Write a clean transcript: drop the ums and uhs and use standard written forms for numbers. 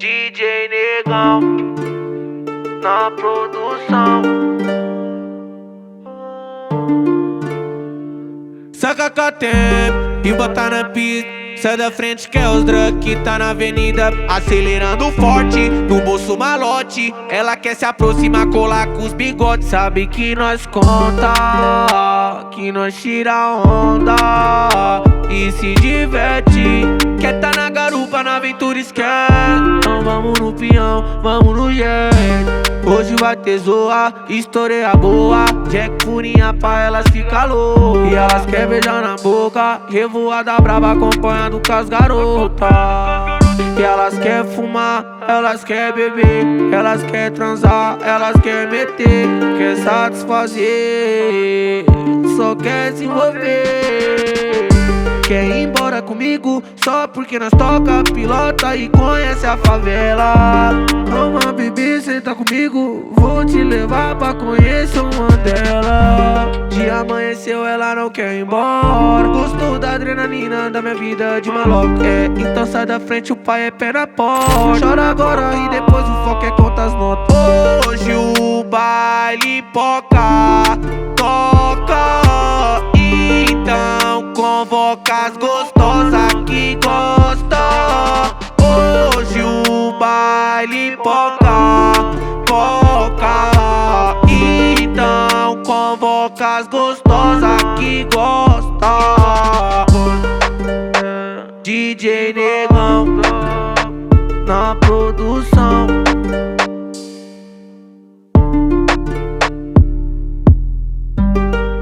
DJ Negão na produção. Saca com tempo e bota na pista. Sai da frente que é os drug que tá na avenida. Acelerando forte, no bolso malote. Ela quer se aproximar, colar com os bigodes. Sabe que nós conta, que nós tira onda e se diverte. Quer tá na garupa, na aventura esquece. Então vamos no peão, vamos no jet. Hoje vai ter zoa, estourei a boa. Jack furinha pra elas ficar louca. E elas quer beijar na boca, revoada braba acompanhando com as garotas. E elas quer fumar, elas quer beber, elas quer transar, elas quer meter. Quer satisfazer, só quer se envolver. Quer ir embora comigo só porque nós toca pilota e conhece a favela. Toma bebê, senta comigo, vou te levar pra conhecer uma dela. Dia amanheceu, ela não quer ir embora. Gostou da adrenalina da minha vida de maloca. Então sai da frente, o pai é pé na porta. Chora agora e depois o foco é conta as notas. Hoje o baile poca toca. Então convoca as gostosas que gostam. Hoje o baile poca